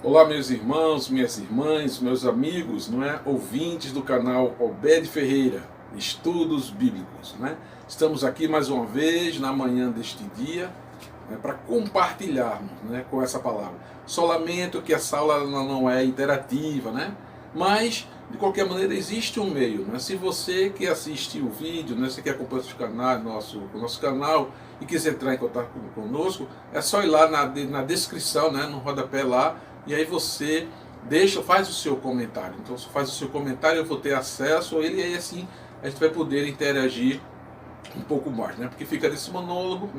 Olá, meus irmãos, minhas irmãs, meus amigos, ouvintes do canal Obed Ferreira, Estudos Bíblicos. Estamos aqui mais uma vez na manhã deste dia para compartilharmos com essa palavra. Só lamento que essa aula não é interativa, mas de qualquer maneira existe um meio. Se você que assiste o vídeo, você que acompanha o nosso canal e quiser entrar em contato conosco, é só ir lá na descrição, no rodapé lá, e aí você faz o seu comentário. Então, se faz o seu comentário, eu vou ter acesso a ele, e aí assim a gente vai poder interagir um pouco mais, porque fica nesse monólogo,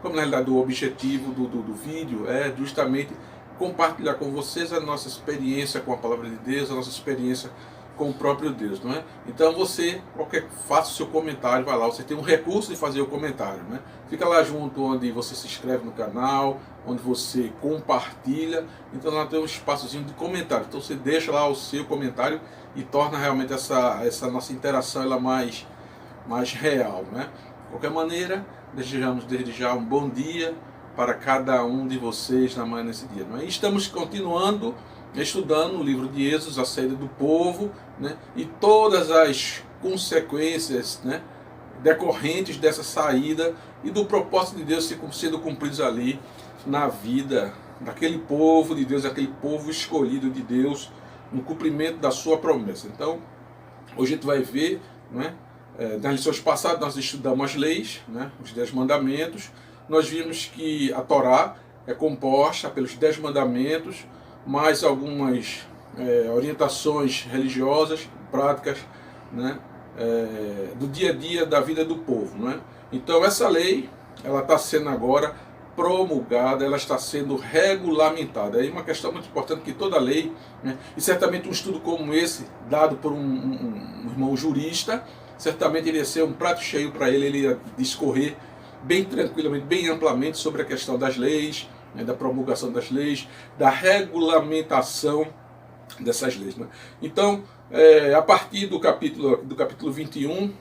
como na realidade o objetivo do vídeo é justamente compartilhar com vocês a nossa experiência com a palavra de Deus, a nossa experiência com o próprio Deus, Então você, faça o seu comentário, vai lá, você tem um recurso de fazer o comentário, Fica lá junto onde você se inscreve no canal, onde você compartilha, então lá tem um espaçozinho de comentário, então você deixa lá o seu comentário e torna realmente essa nossa interação ela mais real, De qualquer maneira, desejamos desde já um bom dia para cada um de vocês nesse dia, E estamos continuando estudando o livro de Êxodo, a saída do povo, e todas as consequências, decorrentes dessa saída e do propósito de Deus sendo cumpridos ali na vida daquele povo de Deus, aquele povo escolhido de Deus, no cumprimento da sua promessa. Então, hoje a gente vai ver, nas lições passadas nós estudamos as leis, os 10 mandamentos. Nós vimos que a Torá é composta pelos 10 mandamentos, mais algumas orientações religiosas, práticas, do dia a dia da vida do povo. Então essa lei, ela está sendo agora promulgada, ela está sendo regulamentada. É uma questão muito importante que toda lei, e certamente um estudo como esse, dado por um irmão jurista, certamente iria ser um prato cheio para ele ia discorrer bem tranquilamente, bem amplamente sobre a questão das leis, da promulgação das leis, da regulamentação dessas leis. Então, a partir do capítulo 21,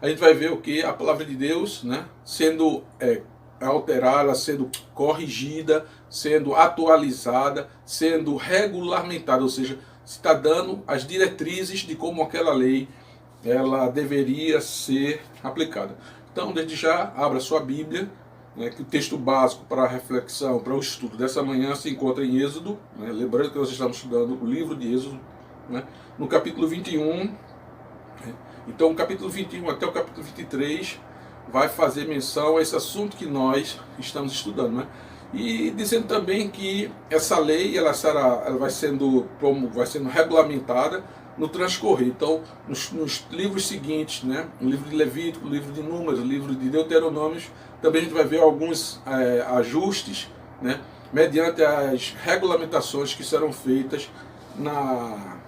a gente vai ver o que? A palavra de Deus sendo alterada, sendo corrigida, sendo atualizada, sendo regulamentada, ou seja, está dando as diretrizes de como aquela lei ela deveria ser aplicada. Então, desde já, abra sua Bíblia, que o texto básico para a reflexão, para o estudo dessa manhã se encontra em Êxodo, lembrando que nós estamos estudando o livro de Êxodo, no capítulo 21, então o capítulo 21 até o capítulo 23 vai fazer menção a esse assunto que nós estamos estudando, e dizendo também que essa lei ela vai sendo regulamentada no transcorrer. Então, nos livros seguintes, o livro de Levítico, o livro de Números, o livro de Deuteronômio, também a gente vai ver alguns ajustes, mediante as regulamentações que serão feitas na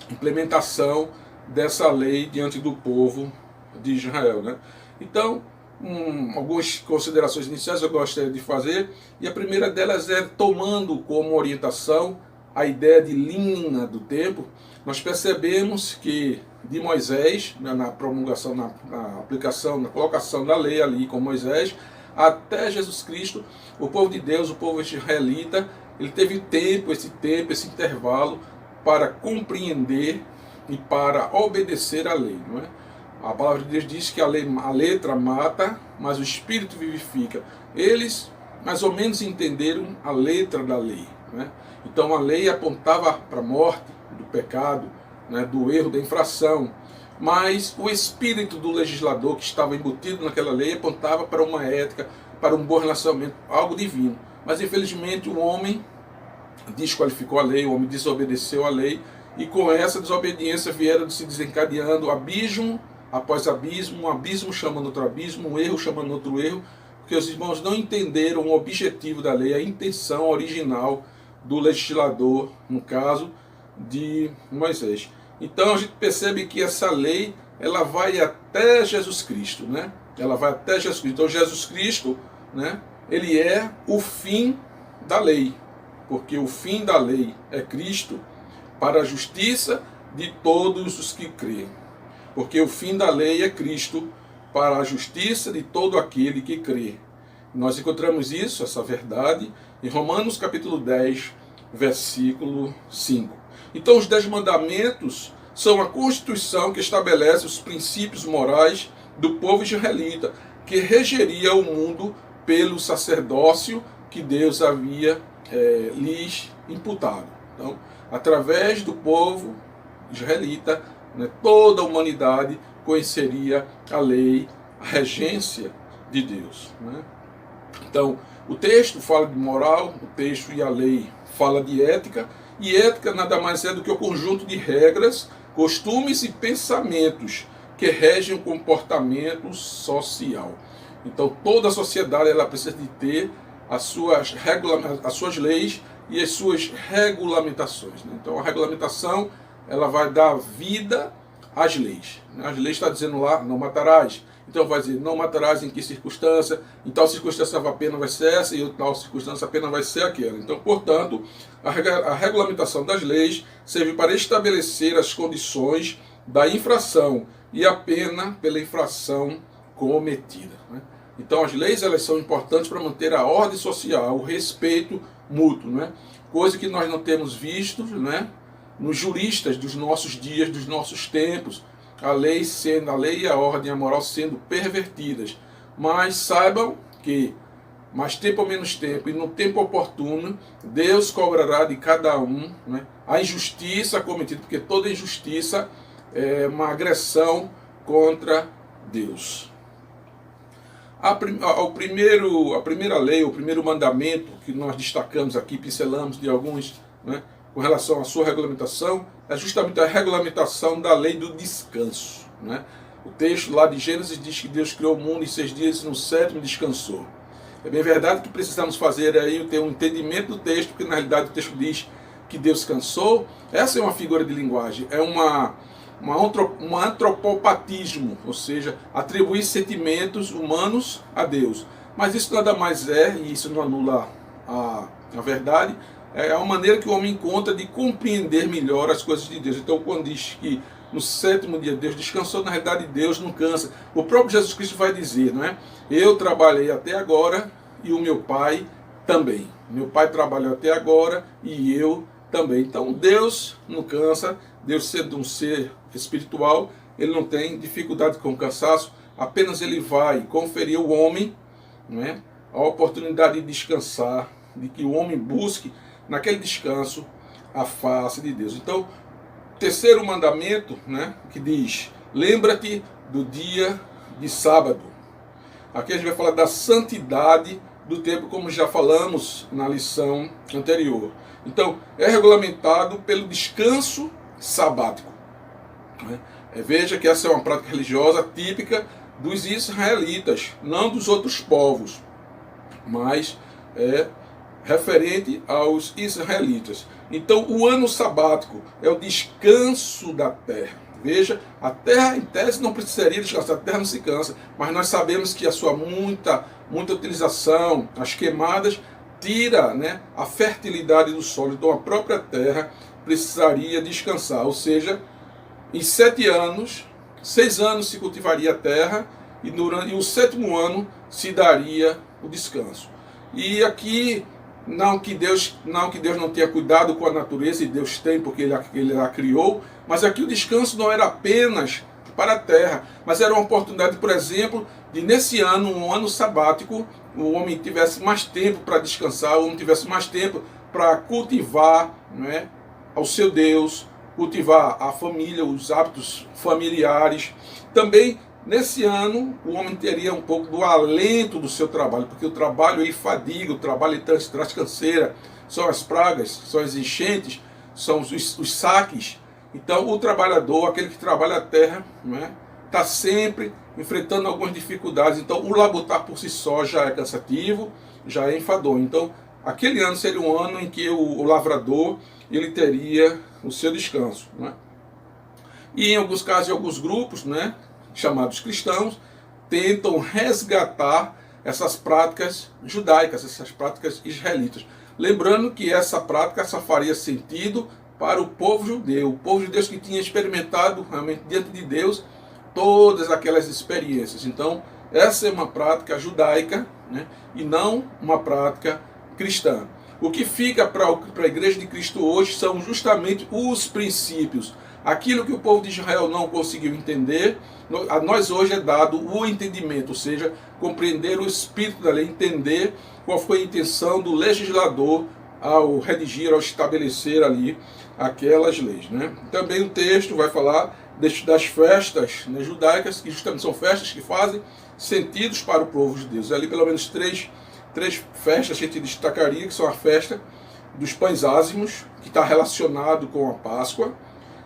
implementação dessa lei diante do povo de Israel. Então, algumas considerações iniciais eu gostaria de fazer, e a primeira delas é tomando como orientação a ideia de linha do tempo. Nós percebemos que de Moisés, na promulgação, na aplicação, na colocação da lei ali com Moisés, até Jesus Cristo, o povo de Deus, o povo israelita, ele teve esse intervalo para compreender e para obedecer a lei. A palavra de Deus diz que a letra mata, mas o Espírito vivifica. Eles mais ou menos entenderam a letra da lei. Então a lei apontava para a morte, do pecado, do erro, da infração, mas o espírito do legislador que estava embutido naquela lei apontava para uma ética, para um bom relacionamento, algo divino. Mas infelizmente o homem desqualificou a lei, o homem desobedeceu a lei, e com essa desobediência vieram se desencadeando abismo após abismo, um abismo chamando outro abismo, um erro chamando outro erro, porque os irmãos não entenderam o objetivo da lei, a intenção original do legislador, no caso de Moisés. Então a gente percebe que essa lei ela vai até Jesus Cristo, Ela vai até Jesus Cristo. Então Jesus Cristo, ele é o fim da lei, porque o fim da lei é Cristo para a justiça de todos os que creem. Porque o fim da lei é Cristo para a justiça de todo aquele que crê. Nós encontramos isso, essa verdade, em Romanos capítulo 10, versículo 5. Então os 10 mandamentos são a constituição que estabelece os princípios morais do povo israelita, que regeria o mundo pelo sacerdócio que Deus havia lhes imputado. Então, através do povo israelita, né, toda a humanidade conheceria a lei, a regência de Deus. Né? Então, o texto fala de moral, o texto e a lei fala de ética, e ética nada mais é do que o conjunto de regras, costumes e pensamentos que regem o comportamento social. Então, toda a sociedade ela precisa de ter as suas leis e as suas regulamentações. Né? Então, a regulamentação ela vai dar vida às leis. As leis está dizendo lá, não matarás. Então vai dizer, não matarás em que circunstância, em tal circunstância a pena vai ser essa, e em tal circunstância a pena vai ser aquela. Então, portanto, a regulamentação das leis serve para estabelecer as condições da infração e a pena pela infração cometida. Né? Então, as leis elas são importantes para manter a ordem social, o respeito mútuo, né? Coisa que nós não temos visto, né? Nos juristas dos nossos dias, dos nossos tempos, a lei e a ordem e a moral sendo pervertidas. Mas saibam que, mais tempo ou menos tempo, e no tempo oportuno, Deus cobrará de cada um, né, a injustiça cometida, porque toda injustiça é uma agressão contra Deus. A primeira lei, o primeiro mandamento que nós destacamos aqui, pincelamos de alguns, né, com relação à sua regulamentação, é justamente a regulamentação da lei do descanso. Né? O texto lá de Gênesis diz que Deus criou o mundo em 6 dias e no 7º descansou. É bem verdade que precisamos fazer aí ter um entendimento do texto, porque na realidade o texto diz que Deus cansou. Essa é uma figura de linguagem, é um antropopatismo, ou seja, atribuir sentimentos humanos a Deus. Mas isso nada mais é, e isso não anula a verdade, é uma maneira que o homem encontra de compreender melhor as coisas de Deus. Então, quando diz que no 7º dia Deus descansou, na realidade Deus não cansa. O próprio Jesus Cristo vai dizer, não é? Eu trabalhei até agora e o meu Pai também. Meu Pai trabalhou até agora e eu também. Então, Deus não cansa. Deus, sendo um ser espiritual, ele não tem dificuldade com o cansaço. Apenas ele vai conferir ao homem, não é, a oportunidade de descansar, de que o homem busque naquele descanso a face de Deus. Então, terceiro mandamento, né, que diz, lembra-te do dia de sábado. Aqui a gente vai falar da santidade do tempo, como já falamos na lição anterior. Então, é regulamentado pelo descanso sabático. Né? Veja que essa é uma prática religiosa típica dos israelitas, não dos outros povos, mas é referente aos israelitas. Então, o ano sabático é o descanso da terra. Veja, a terra em tese não precisaria descansar, a terra não se cansa, mas nós sabemos que a sua muita utilização, as queimadas, tira, né, a fertilidade do solo. Então, a própria terra precisaria descansar, ou seja, em 7 anos, 6 anos se cultivaria a terra e o 7º ano se daria o descanso. E aqui, não que Deus não tenha cuidado com a natureza, e Deus tem, porque ele a criou, mas aqui o descanso não era apenas para a terra, mas era uma oportunidade, por exemplo, de nesse ano, um ano sabático, o homem tivesse mais tempo para descansar, o homem tivesse mais tempo para cultivar, né, ao seu Deus, cultivar a família, os hábitos familiares. Também, nesse ano, o homem teria um pouco do alento do seu trabalho, porque o trabalho ele fadiga, o trabalho ele traz canseira, são as pragas, são as enchentes, são os saques. Então, o trabalhador, aquele que trabalha a terra, né, está sempre enfrentando algumas dificuldades. Então, o labutar por si só já é cansativo, já é enfadonho. Então, aquele ano seria um ano em que o lavrador ele teria o seu descanso. Né? E em alguns casos, em alguns grupos, né, chamados cristãos, tentam resgatar essas práticas judaicas, essas práticas israelitas. Lembrando que essa prática só faria sentido para o povo judeu que tinha experimentado realmente diante de Deus todas aquelas experiências. Então, essa é uma prática judaica, né, e não uma prática cristã. O que fica para a Igreja de Cristo hoje são justamente os princípios. Aquilo que o povo de Israel não conseguiu entender, a nós hoje é dado o entendimento, ou seja, compreender o espírito da lei, entender qual foi a intenção do legislador ao redigir, ao estabelecer ali aquelas leis, né? Também o texto vai falar das festas, né, judaicas, que justamente são festas que fazem sentidos para o povo de Deus. Ali pelo menos três festas que a gente destacaria, que são a festa dos pães ázimos, que está relacionado com a Páscoa,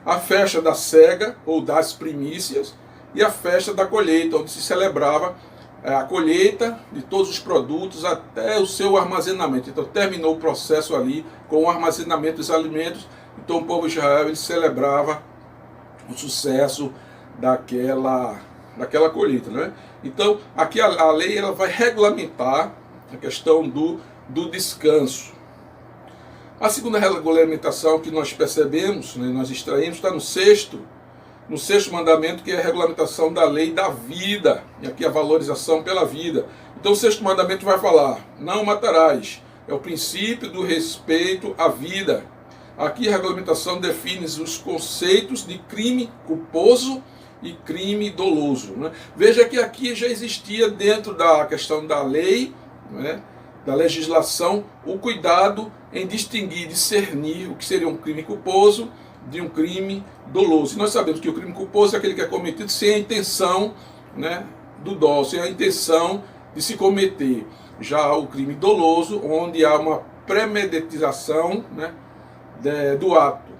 a festa da cega, ou das primícias, e a festa da colheita, onde se celebrava a colheita de todos os produtos até o seu armazenamento. Então terminou o processo ali com o armazenamento dos alimentos. Então o povo de Israel ele celebrava o sucesso daquela colheita, né? Então aqui a lei ela vai regulamentar a questão do descanso. A segunda regulamentação que nós percebemos, né, nós extraímos, está no sexto mandamento, que é a regulamentação da lei da vida, e aqui a valorização pela vida. Então o sexto mandamento vai falar, não matarás, é o princípio do respeito à vida. Aqui a regulamentação define os conceitos de crime culposo e crime doloso, né? Veja que aqui já existia dentro da questão da lei, né, da legislação, o cuidado em distinguir, discernir o que seria um crime culposo de um crime doloso. E nós sabemos que o crime culposo é aquele que é cometido sem a intenção, né, do dolo, sem a intenção de se cometer. Já o crime doloso, onde há uma premeditação, né, do ato.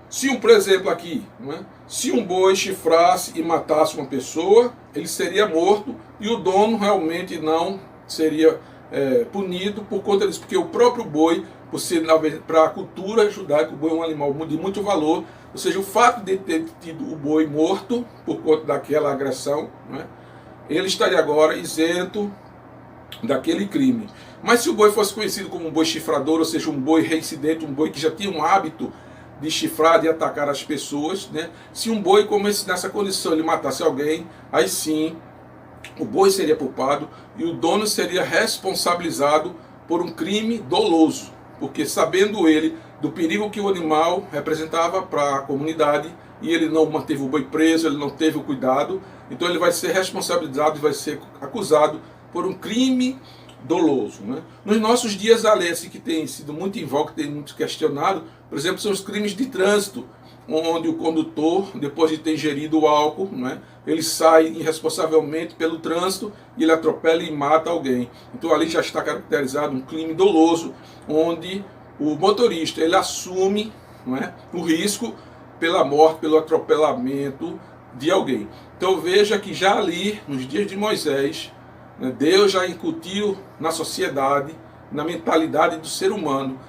Se por exemplo aqui, né, se um boi chifrasse e matasse uma pessoa, ele seria morto e o dono realmente não seria punido por conta disso, porque o próprio boi, por ser, para a cultura judaica, o boi é um animal de muito valor, ou seja, o fato de ter tido o boi morto por conta daquela agressão, né, ele estaria agora isento daquele crime. Mas se o boi fosse conhecido como um boi chifrador, ou seja, um boi reincidente, um boi que já tinha um hábito de chifrar, de atacar as pessoas, né, se um boi como esse, nessa condição, ele matasse alguém, aí sim o boi seria poupado e o dono seria responsabilizado por um crime doloso, porque sabendo ele do perigo que o animal representava para a comunidade e ele não manteve o boi preso, ele não teve o cuidado, então ele vai ser responsabilizado e vai ser acusado por um crime doloso, né? Nos nossos dias, a lei assim, que tem sido muito em voga, que tem muito questionado, por exemplo, são os crimes de trânsito, onde o condutor, depois de ter ingerido o álcool, né, ele sai irresponsavelmente pelo trânsito e ele atropela e mata alguém. Então ali já está caracterizado um crime doloso, onde o motorista ele assume, não é, o risco pela morte, pelo atropelamento de alguém. Então veja que já ali, nos dias de Moisés, né, Deus já incutiu na sociedade, na mentalidade do ser humano,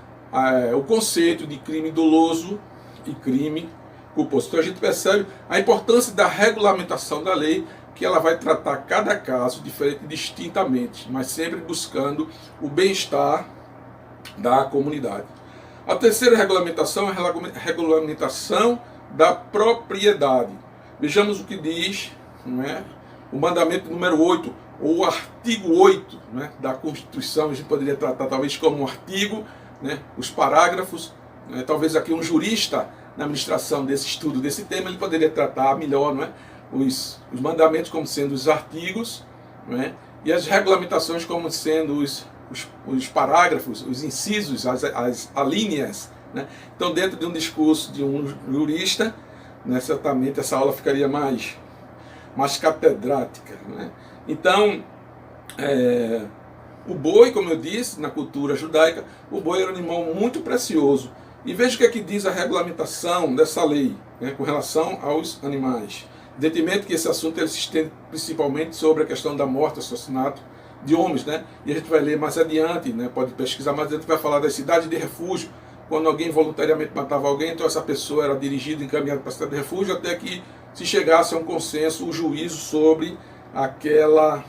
o conceito de crime doloso e crime culposo. Então a gente percebe a importância da regulamentação da lei, que ela vai tratar cada caso diferente, distintamente, mas sempre buscando o bem-estar da comunidade. A terceira regulamentação é a regulamentação da propriedade. Vejamos o que diz, não é, o mandamento número 8, ou o artigo 8, né, da Constituição. A gente poderia tratar talvez como um artigo, né, os parágrafos, né, talvez aqui um jurista na administração desse estudo, desse tema, ele poderia tratar melhor, não é, os mandamentos como sendo os artigos, não é, e as regulamentações como sendo os parágrafos, os incisos, as alíneas, né? Então, dentro de um discurso de um jurista, né, certamente essa aula ficaria mais catedrática, né? Então, o boi, como eu disse, na cultura judaica, o boi era um animal muito precioso. E veja o que é que diz a regulamentação dessa lei, né, com relação aos animais. Evidentemente que esse assunto ele se estende principalmente sobre a questão da morte, assassinato de homens, né? E a gente vai ler mais adiante, né? Pode pesquisar mais adiante, vai falar das cidades de refúgio. Quando alguém voluntariamente matava alguém, então essa pessoa era dirigida, encaminhada para a cidade de refúgio, até que se chegasse a um consenso, o juízo sobre aquela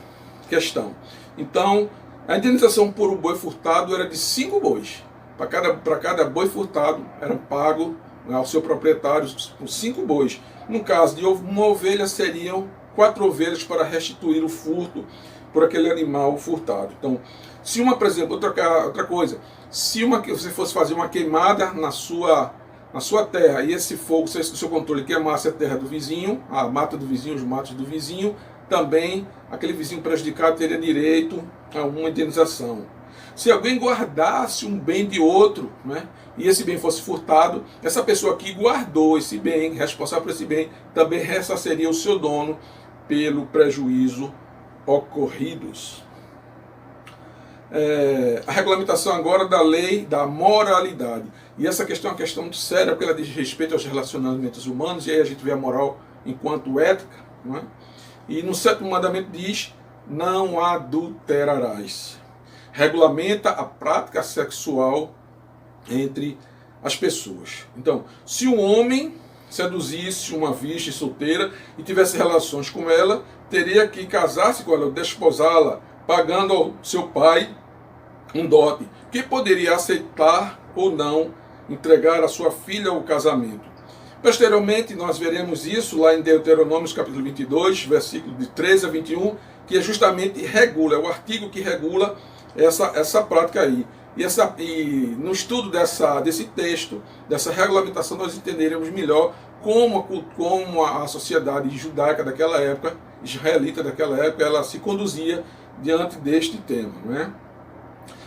questão. Então, a indenização por um boi furtado era de 5 bois. Para cada boi furtado, era pago ao seu proprietário por 5 bois. No caso de uma ovelha, seriam 4 ovelhas para restituir o furto por aquele animal furtado. Então, se uma, por exemplo, outra coisa, se você fosse fazer uma queimada na sua terra, e esse fogo, se o seu controle queimasse a terra do vizinho, a mata do vizinho, os matos do vizinho, também aquele vizinho prejudicado teria direito a uma indenização. Se alguém guardasse um bem de outro, né, e esse bem fosse furtado, essa pessoa que guardou esse bem, responsável por esse bem, também ressarceria o seu dono pelo prejuízo ocorridos. A regulamentação agora da lei da moralidade. E essa questão é uma questão muito séria, porque ela diz respeito aos relacionamentos humanos, e aí a gente vê a moral enquanto ética. Não é? E no 7º mandamento diz: não adulterarás. Regulamenta a prática sexual entre as pessoas. Então, se um homem seduzisse uma virgem solteira e tivesse relações com ela, teria que casar-se com ela, desposá-la, pagando ao seu pai um dote, que poderia aceitar ou não entregar a sua filha ao casamento. Posteriormente, nós veremos isso lá em Deuteronômio, capítulo 22, versículo de 13 a 21, que é justamente regula, é o artigo que regula essa prática aí. E no estudo desse texto, dessa regulamentação, nós entenderemos melhor como a sociedade judaica daquela época, israelita daquela época, ela se conduzia diante deste tema. Não é?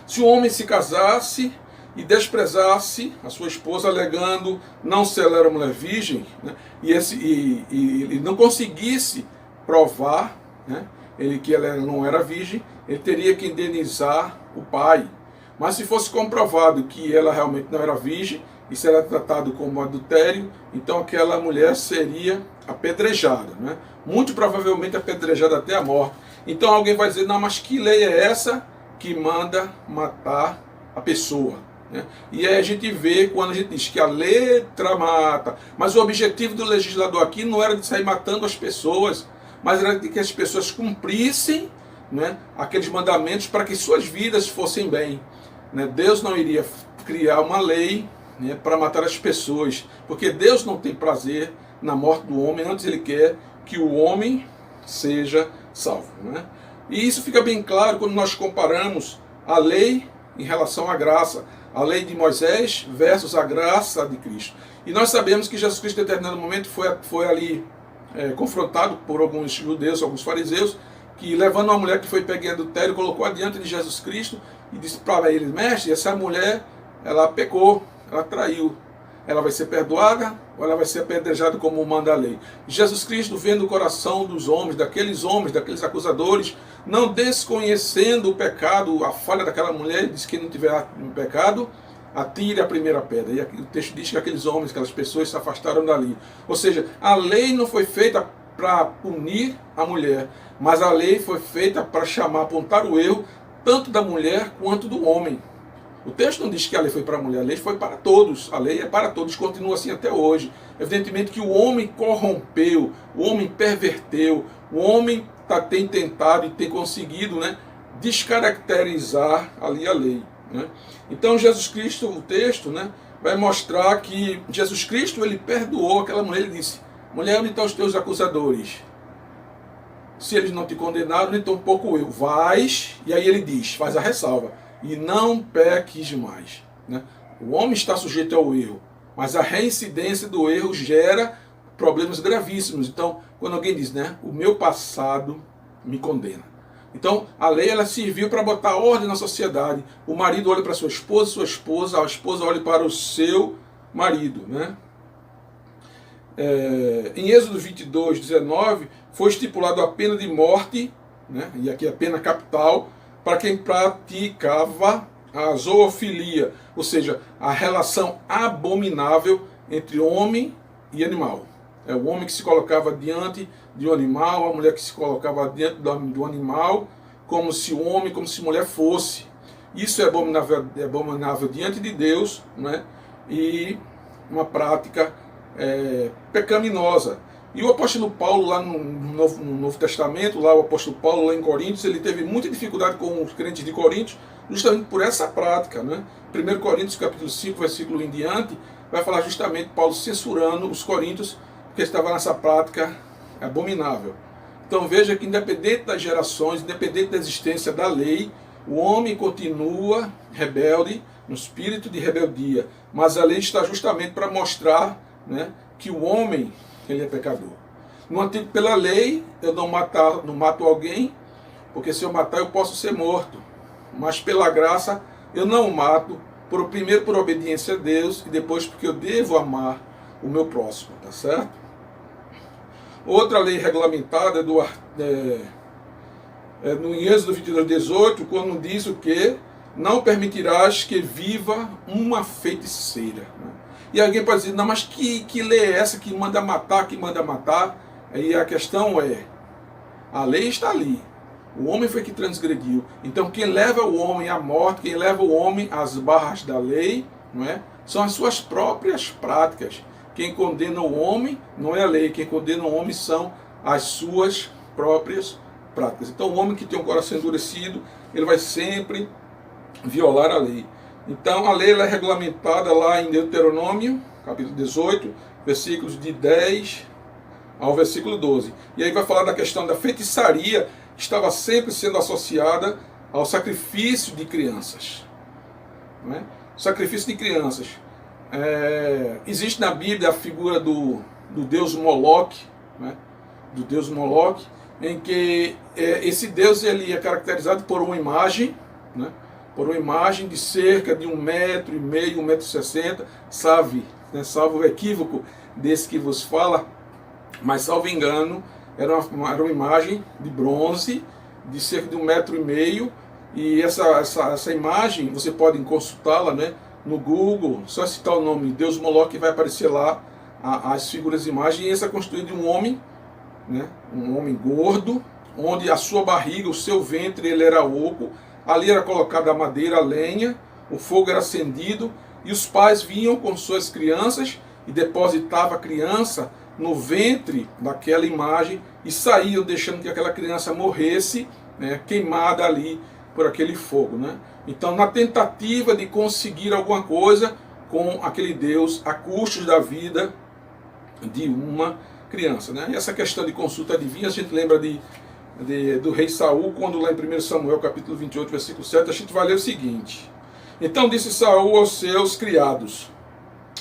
Se o homem se casasse e desprezasse a sua esposa, alegando não se ela era mulher virgem, né, e não conseguisse provar, né, que ela não era virgem, ele teria que indenizar o pai. Mas se fosse comprovado que ela realmente não era virgem, isso era tratado como adultério, então aquela mulher seria apedrejada, né? Muito provavelmente apedrejada até a morte. Então alguém vai dizer: não, mas que lei é essa que manda matar a pessoa? Né? E aí a gente vê quando a gente diz que a letra mata, mas o objetivo do legislador aqui não era de sair matando as pessoas, mas era de que as pessoas cumprissem, né, aqueles mandamentos para que suas vidas fossem bem. Né? Deus não iria criar uma lei, né, para matar as pessoas, porque Deus não tem prazer na morte do homem, antes ele quer que o homem seja salvo. Né? E isso fica bem claro quando nós comparamos a lei em relação à graça, a lei de Moisés versus a graça de Cristo. E nós sabemos que Jesus Cristo, em determinado momento, foi ali confrontado por alguns judeus, alguns fariseus, que levando uma mulher que foi pega em adultério, colocou adiante de Jesus Cristo e disse para ele: mestre, essa mulher, ela pecou, ela traiu, ela vai ser perdoada ou ela vai ser apedrejada como manda a lei? Jesus Cristo, vendo o coração dos homens, daqueles acusadores, não desconhecendo o pecado, a falha daquela mulher, diz que não tiver pecado, atire a primeira pedra. E aqui, o texto diz que aqueles homens, aquelas pessoas se afastaram dali. Ou seja, a lei não foi feita para punir a mulher, mas a lei foi feita para apontar o erro tanto da mulher quanto do homem. O texto não diz que a lei foi para a mulher, a lei foi para todos, a lei é para todos, continua assim até hoje. Evidentemente que o homem corrompeu, o homem perverteu, o homem tem tentado e tem conseguido, né, descaracterizar ali a lei. Né? Então Jesus Cristo, o texto, né, vai mostrar que Jesus Cristo, ele perdoou aquela mulher. Ele disse: mulher, onde estão os teus acusadores? Se eles não te condenaram, nem tampouco eu. Vais, e aí ele diz, faz a ressalva: e não peques mais. Né? O homem está sujeito ao erro, mas a reincidência do erro gera problemas gravíssimos. Então, quando alguém diz, né, o meu passado me condena. Então, a lei, ela serviu para botar ordem na sociedade. O marido olha para sua esposa a esposa olha para o seu marido. Né? Em Êxodo 22, 19, foi estipulado a pena de morte, né, e aqui a pena capital, para quem praticava a zoofilia, ou seja, a relação abominável entre homem e animal. É o homem que se colocava diante de um animal, a mulher que se colocava diante do animal, como se o homem, como se mulher fosse. Isso é abominável diante de Deus, né? E uma prática pecaminosa. E o apóstolo Paulo, lá no Novo Testamento, lá o apóstolo Paulo, lá em Coríntios, ele teve muita dificuldade com os crentes de Coríntios, justamente por essa prática. Né? 1 Coríntios, capítulo 5, versículo em diante, vai falar justamente Paulo censurando os coríntios porque estava nessa prática abominável. Então veja que independente das gerações, independente da existência da lei, o homem continua rebelde, no espírito de rebeldia. Mas a lei está justamente para mostrar, né, que o homem ele é pecador. No Antigo, pela lei, eu não mato alguém, porque se eu matar eu posso ser morto. Mas pela graça eu não mato, primeiro por obediência a Deus e depois porque eu devo amar o meu próximo, tá certo? Outra lei regulamentada é no Êxodo 22:18, quando diz o que? Não permitirás que viva uma feiticeira. Né? E alguém pode dizer, não, mas que lei é essa que manda matar, que manda matar? Aí a questão é, a lei está ali. O homem foi que transgrediu. Então quem leva o homem à morte, quem leva o homem às barras da lei, não é? São as suas próprias práticas. Quem condena o homem não é a lei, quem condena o homem são as suas próprias práticas. Então o homem que tem um coração endurecido, ele vai sempre violar a lei. Então a lei ela é regulamentada lá em Deuteronômio, capítulo 18, versículos de 10 ao versículo 12. E aí vai falar da questão da feitiçaria, que estava sempre sendo associada ao sacrifício de crianças. Não é? Sacrifício de crianças. Existe na Bíblia a figura do deus Moloque, né? Do deus Moloque, em que esse deus ele é caracterizado por uma imagem, né? Por uma imagem de cerca de 1,5 metro, 1,60 m, salvo o equívoco desse que vos fala, mas salvo engano, era uma imagem de bronze de cerca de 1,5 m, e essa imagem você pode consultá-la, né, no Google, só citar o nome Deus Moloque vai aparecer lá as figuras de imagem, e essa é construída de um homem, né, um homem gordo, onde a sua barriga, o seu ventre, ele era oco, ali era colocada a madeira, a lenha, o fogo era acendido, e os pais vinham com suas crianças e depositavam a criança no ventre daquela imagem e saíam deixando que aquela criança morresse, né, queimada ali por aquele fogo, né? Então, na tentativa de conseguir alguma coisa com aquele Deus a custos da vida de uma criança, né? E essa questão de consulta divina, a gente lembra do rei Saul, quando lá em 1 Samuel capítulo 28, versículo 7, a gente vai ler o seguinte: então disse Saul aos seus criados,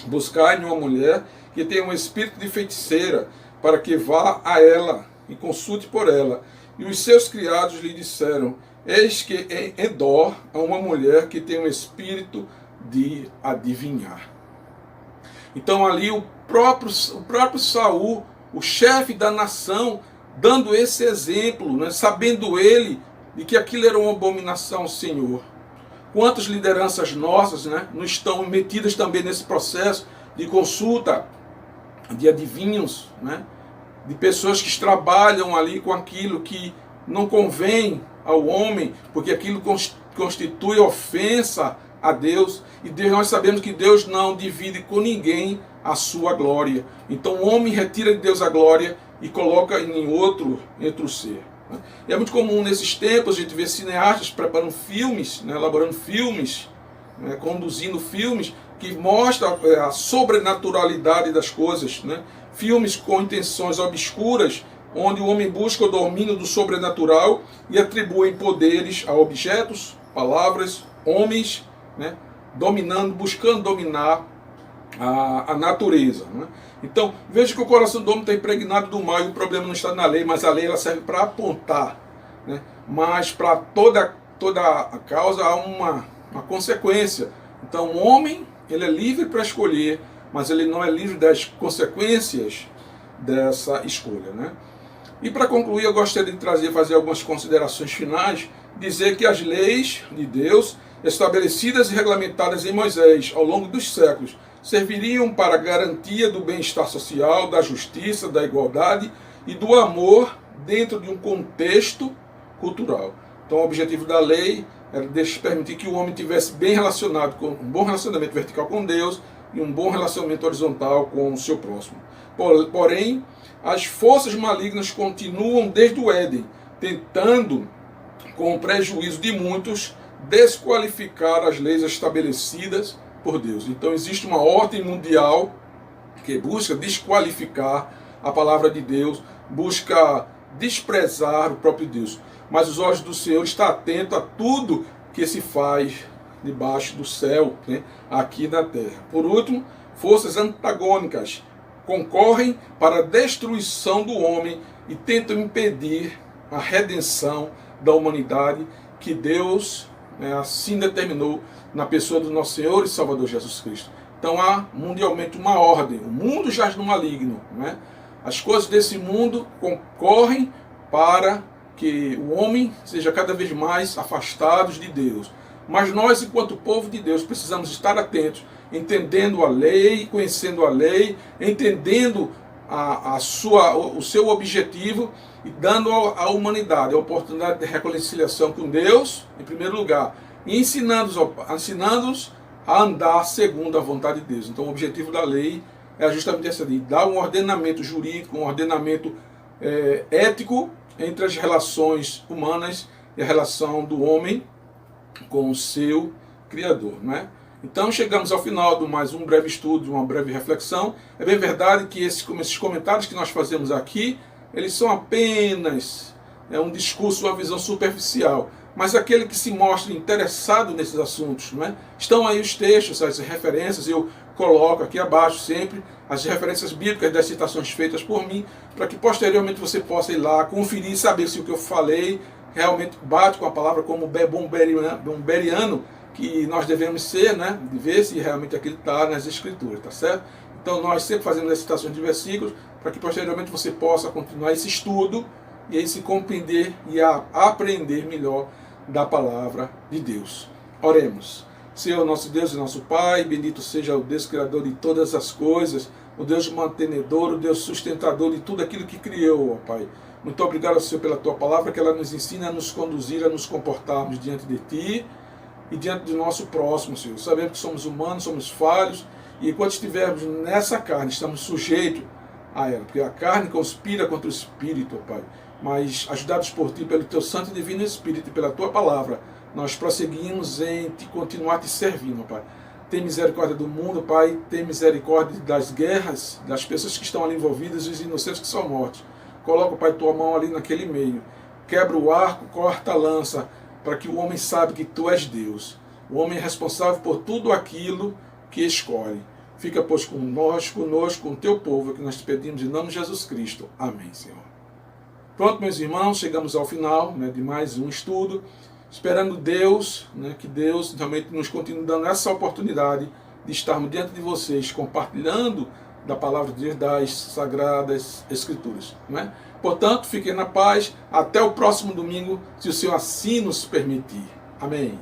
buscai uma mulher que tenha um espírito de feiticeira, para que vá a ela e consulte por ela. E os seus criados lhe disseram, eis que em Endor há uma mulher que tem um espírito de adivinhar. Então ali o próprio Saul, o chefe da nação, dando esse exemplo, né, sabendo ele de que aquilo era uma abominação ao Senhor. Quantas lideranças nossas, né, não estão metidas também nesse processo de consulta de adivinhos, né, de pessoas que trabalham ali com aquilo que não convém ao homem, porque aquilo constitui ofensa a Deus, e nós sabemos que Deus não divide com ninguém a sua glória. Então o homem retira de Deus a glória e coloca em outro ser. Né? E é muito comum nesses tempos a gente ver cineastas preparando filmes, né, elaborando filmes, né, conduzindo filmes que mostram a sobrenaturalidade das coisas, né? Filmes com intenções obscuras, onde o homem busca o domínio do sobrenatural e atribui poderes a objetos, palavras, homens, né? Buscando dominar a natureza. Né? Então, veja que o coração do homem está impregnado do mal, e o problema não está na lei, mas a lei ela serve para apontar. Né? Mas para toda a causa há uma consequência. Então, o homem ele é livre para escolher, mas ele não é livre das consequências dessa escolha. Né? E para concluir, eu gostaria de fazer algumas considerações finais, dizer que as leis de Deus, estabelecidas e regulamentadas em Moisés ao longo dos séculos, serviriam para a garantia do bem-estar social, da justiça, da igualdade e do amor dentro de um contexto cultural. Então o objetivo da lei era permitir que o homem tivesse bem relacionado, com um bom relacionamento vertical com Deus e um bom relacionamento horizontal com o seu próximo. Porém, as forças malignas continuam desde o Éden, tentando, com o prejuízo de muitos, desqualificar as leis estabelecidas por Deus. Então existe uma ordem mundial que busca desqualificar a palavra de Deus, busca desprezar o próprio Deus. Mas os olhos do Senhor estão atentos a tudo que se faz debaixo do céu, né, aqui na terra. Por último, forças antagônicas concorrem para a destruição do homem e tentam impedir a redenção da humanidade que Deus, né, assim determinou na pessoa do nosso Senhor e Salvador Jesus Cristo. Então há mundialmente uma ordem, o mundo jaz no maligno, né? As coisas desse mundo concorrem para que o homem seja cada vez mais afastado de Deus. Mas nós, enquanto povo de Deus, precisamos estar atentos, entendendo a lei, conhecendo a lei, entendendo o seu objetivo e dando à humanidade a oportunidade de reconciliação com Deus, em primeiro lugar, e ensinando-os a andar segundo a vontade de Deus. Então o objetivo da lei é justamente essa de dar um ordenamento jurídico, um ordenamento ético entre as relações humanas e a relação do homem com o seu Criador, não é? Então chegamos ao final de mais um breve estudo, uma breve reflexão. É bem verdade que esses comentários que nós fazemos aqui, eles são apenas um discurso, uma visão superficial. Mas aquele que se mostra interessado nesses assuntos, não é? Estão aí os textos, as referências, eu coloco aqui abaixo sempre as referências bíblicas das citações feitas por mim, para que posteriormente você possa ir lá, conferir, saber se o que eu falei realmente bate com a palavra como bomberiano que nós devemos ser, né? De ver se realmente aquilo está nas Escrituras, tá certo? Então nós sempre fazemos as citações de versículos, para que posteriormente você possa continuar esse estudo e aí se compreender e aprender melhor da palavra de Deus. Oremos. Senhor, nosso Deus e nosso Pai, bendito seja o Deus Criador de todas as coisas, o Deus mantenedor, o Deus sustentador de tudo aquilo que criou, ó Pai. Muito obrigado, Senhor, pela Tua palavra, que ela nos ensina a nos conduzir, a nos comportarmos diante de Ti e diante do nosso próximo, Senhor. Sabemos que somos humanos, somos falhos, e enquanto estivermos nessa carne, estamos sujeitos a ela, porque a carne conspira contra o Espírito, ó Pai. Mas, ajudados por Ti, pelo Teu Santo e Divino Espírito e pela Tua palavra, nós prosseguimos em continuar te servindo, Pai. Tem misericórdia do mundo, Pai. Tem misericórdia das guerras, das pessoas que estão ali envolvidas e os inocentes que são mortos. Coloca, Pai, Tua mão ali naquele meio. Quebra o arco, corta a lança, para que o homem saiba que Tu és Deus. O homem é responsável por tudo aquilo que escolhe. Fica, pois, conosco, com o Teu povo, que nós te pedimos em nome de Jesus Cristo. Amém, Senhor. Pronto, meus irmãos, chegamos ao final, né, de mais um estudo. Esperando Deus, né, que Deus realmente nos continue dando essa oportunidade de estarmos diante de vocês, compartilhando da palavra de Deus, das Sagradas Escrituras. Né? Portanto, fiquem na paz. Até o próximo domingo, se o Senhor assim nos permitir. Amém.